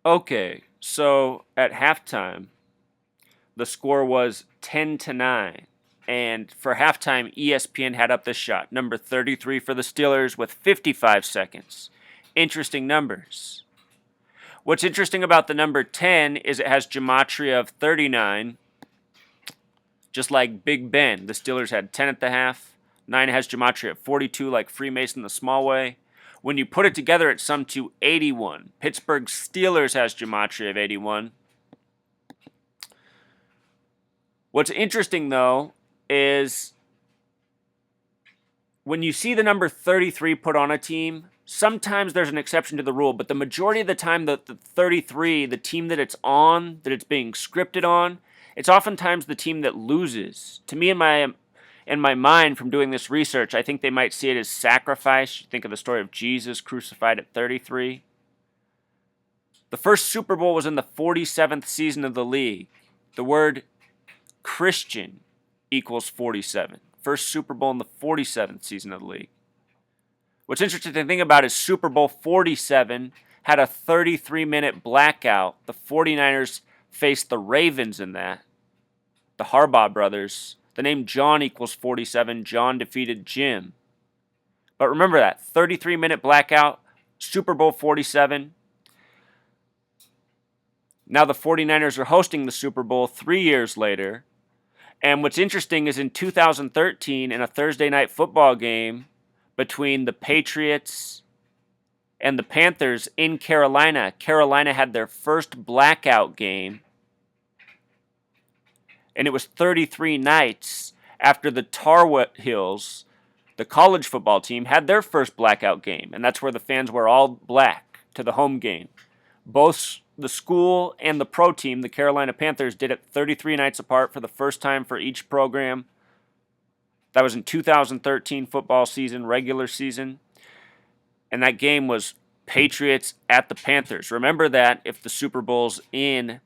Okay, so at halftime, the score was 10-9. And for halftime, ESPN had up the shot. Number 33 for the Steelers with 55 seconds. Interesting numbers. What's interesting about the number 10 is it has Gematria of 39, just like Big Ben. The Steelers had 10 at the half. 9 has Gematria at 42, like Freemason the small way. When you put it together, it summed to 81. Pittsburgh Steelers has Gematria of 81. What's interesting, though, is when you see the number 33 put on a team, sometimes there's an exception to the rule, but the majority of the time, the 33, the team that it's on, that it's being scripted on, it's oftentimes the team that loses. To me, in my mind, from doing this research, I think they might see it as sacrifice. You think of the story of Jesus crucified at 33. The first Super Bowl was in the 47th season of the league. The word Christian equals 47. First Super Bowl in the 47th season of the league. What's interesting to think about is Super Bowl 47 had a 33-minute blackout. The 49ers faced the Ravens in that. The Harbaugh brothers. The name John equals 47. John defeated Jim. But remember that 33-minute blackout, Super Bowl 47. Now the 49ers are hosting the Super Bowl 3 years later. And what's interesting is in 2013, in a Thursday night football game between the Patriots and the Panthers in Carolina, Carolina had their first blackout game. And it was 33 nights after the Tar Heels, the college football team, had their first blackout game. And that's where the fans were all black to the home game. Both the school and the pro team, the Carolina Panthers, did it 33 nights apart for the first time for each program. That was in 2013 football season, regular season. And that game was Patriots at the Panthers. Remember that if the Super Bowl's in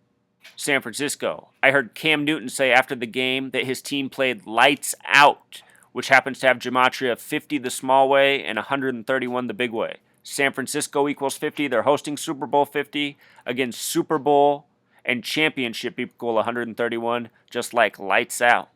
San Francisco. I heard Cam Newton say after the game that his team played lights out, which happens to have Gematria of 50 the small way and 131 the big way. San Francisco equals 50. They're hosting Super Bowl 50. Again, Super Bowl and championship equal 131, just like lights out.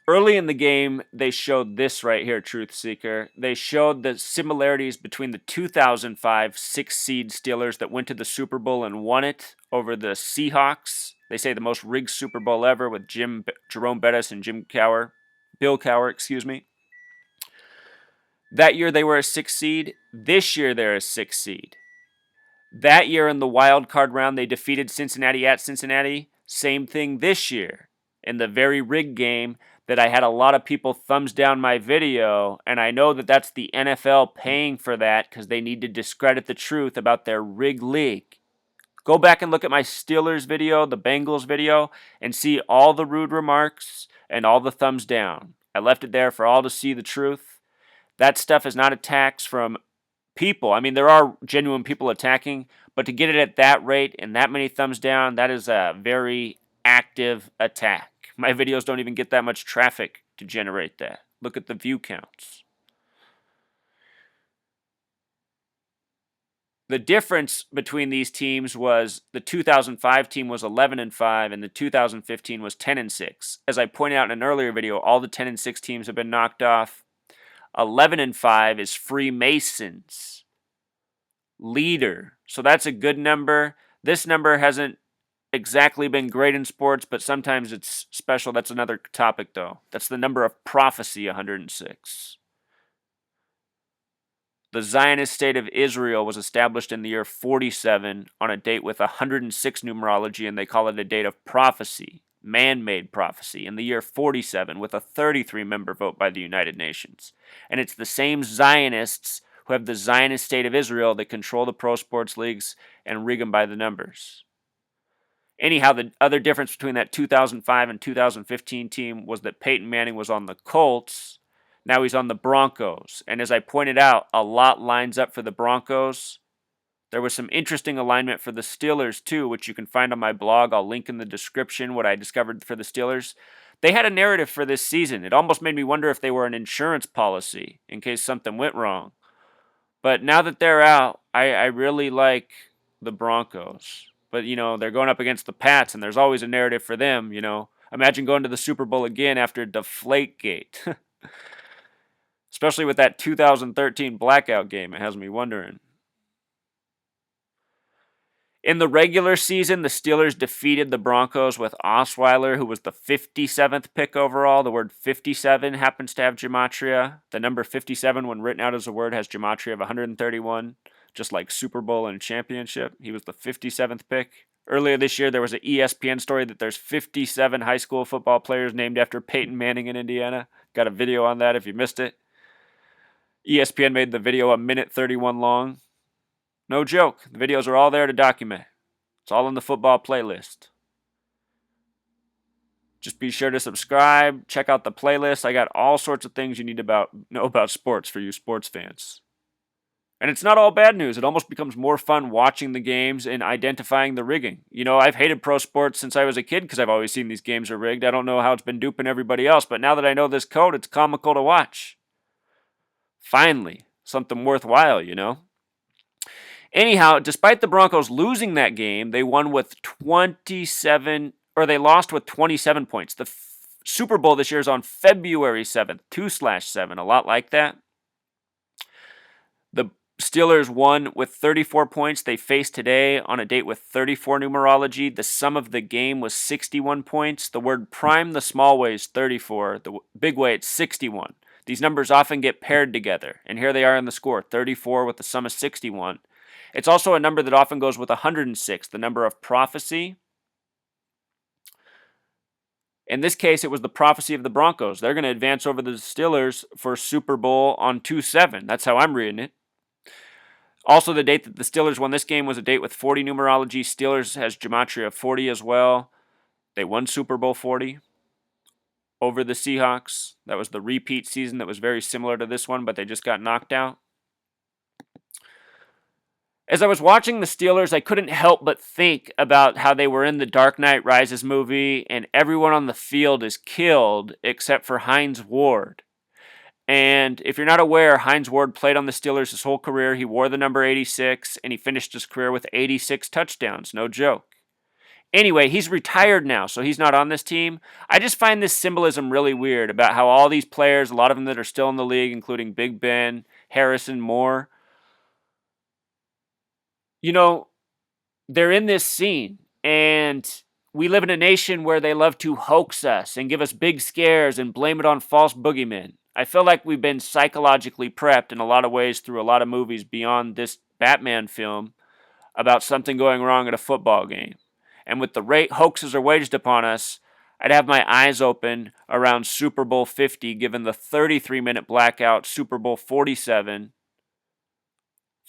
Early in the game, they showed this right here, Truth Seeker. They showed the similarities between the 2005 six-seed Steelers that went to the Super Bowl and won it over the Seahawks. They say the most rigged Super Bowl ever with Jerome Bettis and Bill Cowher, excuse me. That year they were a six seed. This year they're a six seed. That year in the wild card round, they defeated Cincinnati at Cincinnati. Same thing this year in the very rigged game that I had a lot of people thumbs down my video, and I know that that's the NFL paying for that because they need to discredit the truth about their rigged league. Go back and look at my Steelers video, the Bengals video, and see all the rude remarks and all the thumbs down. I left it there for all to see the truth. That stuff is not attacks from people. I mean, there are genuine people attacking, but to get it at that rate and that many thumbs down, that is a very active attack. My videos don't even get that much traffic to generate that. Look at the view counts. The difference between these teams was the 2005 team was 11-5 and the 2015 was 10-6. As I pointed out in an earlier video, all the 10-6 teams have been knocked off. 11-5 is Freemasons leader. So that's a good number. This number hasn't exactly been great in sports, but sometimes it's special. That's another topic, though. That's the number of prophecy, 106. The Zionist state of Israel was established in the year 47 on a date with 106 numerology, and they call it a date of prophecy, man-made prophecy, in the year 47 with a 33-member vote by the United Nations. And it's the same Zionists who have the Zionist state of Israel that control the pro sports leagues and rig them by the numbers. Anyhow, the other difference between that 2005 and 2015 team was that Peyton Manning was on the Colts. Now he's on the Broncos. And as I pointed out, a lot lines up for the Broncos. There was some interesting alignment for the Steelers, too, which you can find on my blog. I'll link in the description what I discovered for the Steelers. They had a narrative for this season. It almost made me wonder if they were an insurance policy in case something went wrong. But now that they're out, I really like the Broncos. But, they're going up against the Pats, and there's always a narrative for them. Imagine going to the Super Bowl again after Deflategate. Especially with that 2013 blackout game. It has me wondering. In the regular season, the Steelers defeated the Broncos with Osweiler, who was the 57th pick overall. The word 57 happens to have Gematria. The number 57, when written out as a word, has Gematria of 131, just like Super Bowl and championship. He was the 57th pick. Earlier this year, there was an ESPN story that there's 57 high school football players named after Peyton Manning in Indiana. Got a video on that if you missed it. ESPN made the video a minute 31 long. No joke. The videos are all there to document. It's all in the football playlist. Just be sure to subscribe. Check out the playlist. I got all sorts of things you need to know about sports for you sports fans. And it's not all bad news. It almost becomes more fun watching the games and identifying the rigging. I've hated pro sports since I was a kid because I've always seen these games are rigged. I don't know how it's been duping everybody else, but now that I know this code, it's comical to watch. Finally, something worthwhile. Anyhow, despite the Broncos losing that game, they won with they lost with 27 points. The Super Bowl this year is on February 7th, 2/7, a lot like that. The Steelers won with 34 points. They faced today on a date with 34 numerology. The sum of the game was 61 points. The word prime, the small way, is 34. The big way, it's 61. These numbers often get paired together, and here they are in the score, 34 with the sum of 61. It's also a number that often goes with 106, the number of prophecy. In this case, it was the prophecy of the Broncos. They're going to advance over the Steelers for Super Bowl on 2/7. That's how I'm reading it. Also, the date that the Steelers won this game was a date with 40 numerology. Steelers has Gematria of 40 as well. They won Super Bowl 40 over the Seahawks. That was the repeat season that was very similar to this one, but they just got knocked out. As I was watching the Steelers, I couldn't help but think about how they were in the Dark Knight Rises movie and everyone on the field is killed except for Hines Ward. And if you're not aware, Hines Ward played on the Steelers his whole career. He wore the number 86 and he finished his career with 86 touchdowns. No joke. Anyway, he's retired now, so he's not on this team. I just find this symbolism really weird about how all these players, a lot of them that are still in the league, including Big Ben, Harrison, Moore, they're in this scene, and we live in a nation where they love to hoax us and give us big scares and blame it on false boogeymen. I feel like we've been psychologically prepped in a lot of ways through a lot of movies beyond this Batman film about something going wrong at a football game. And with the hoaxes are waged upon us, I'd have my eyes open around Super Bowl 50, given the 33-minute blackout, Super Bowl 47.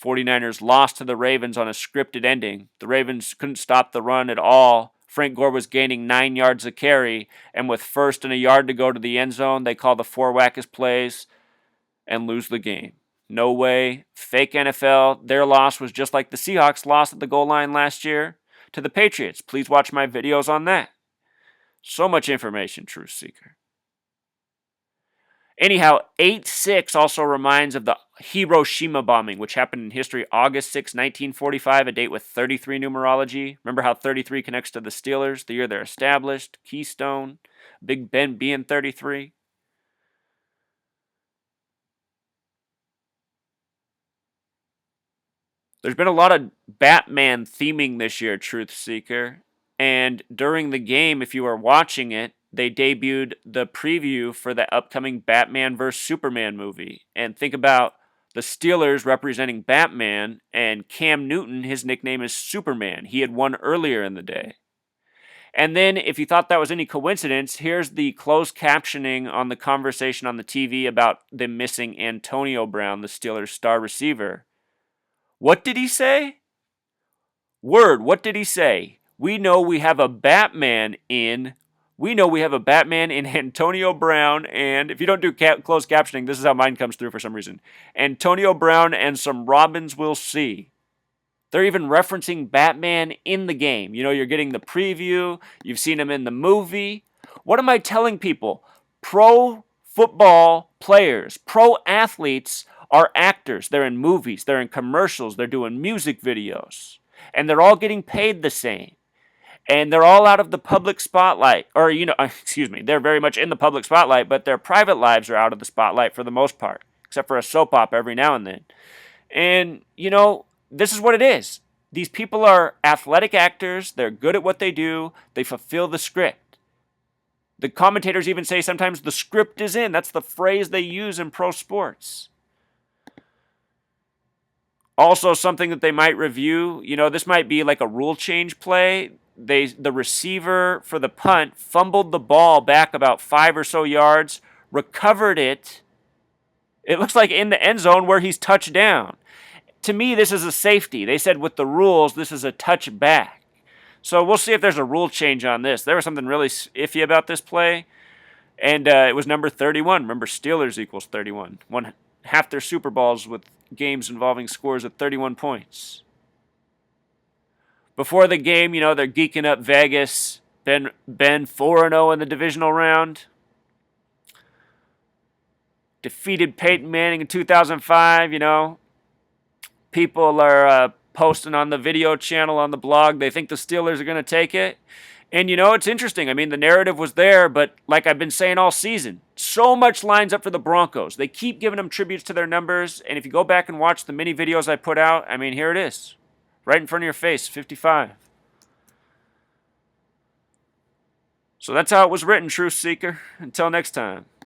49ers lost to the Ravens on a scripted ending. The Ravens couldn't stop the run at all. Frank Gore was gaining 9 yards a carry, and with 1st and a yard to go to the end zone, they call the 4 wackest plays and lose the game. No way. Fake NFL. Their loss was just like the Seahawks lost at the goal line last year to the Patriots. Please watch my videos on that. So much information, Truth Seeker. Anyhow, 8/6 also reminds of the Hiroshima bombing, which happened in history August 6, 1945, a date with 33 numerology. Remember how 33 connects to the Steelers, the year they're established, Keystone, Big Ben being 33. There's been a lot of Batman theming this year, Truth Seeker. And during the game, if you were watching it, they debuted the preview for the upcoming Batman vs. Superman movie. And think about the Steelers representing Batman, and Cam Newton, his nickname is Superman. He had won earlier in the day. And then, if you thought that was any coincidence, here's the closed captioning on the conversation on the TV about them missing Antonio Brown, the Steelers' star receiver. What did he say? What did he say? We know we have a Batman in Antonio Brown, and if you don't do closed captioning, this is how mine comes through for some reason. Antonio Brown and some Robins we'll see. They're even referencing Batman in the game. You're getting the preview. You've seen him in the movie. What am I telling people? Pro football players, pro athletes are actors. They're in movies, they're in commercials, they're doing music videos, and they're all getting paid the same. And they're all out of the public spotlight. Or, excuse me, they're very much in the public spotlight, but their private lives are out of the spotlight for the most part, except for a soap opera every now and then. And, this is what it is. These people are athletic actors. They're good at what they do. They fulfill the script. The commentators even say sometimes the script is in. That's the phrase they use in pro sports. Also, something that they might review, this might be like a rule change play. The receiver for the punt fumbled the ball back about 5 or so yards, recovered it. It looks like in the end zone where he's touched down. To me, this is a safety. They said with the rules, this is a touchback. So we'll see if there's a rule change on this. There was something really iffy about this play, and it was number 31. Remember, Steelers equals 31. Won half their Super Bowls with games involving scores of 31 points. Before the game, they're geeking up Vegas. Ben 4-0 in the divisional round. Defeated Peyton Manning in 2005, People are posting on the video channel, on the blog. They think the Steelers are going to take it. And, it's interesting. I mean, the narrative was there, but like I've been saying all season, so much lines up for the Broncos. They keep giving them tributes to their numbers. And if you go back and watch the mini videos I put out, I mean, here it is. Right in front of your face, 55. So that's how it was written, Truth Seeker. Until next time.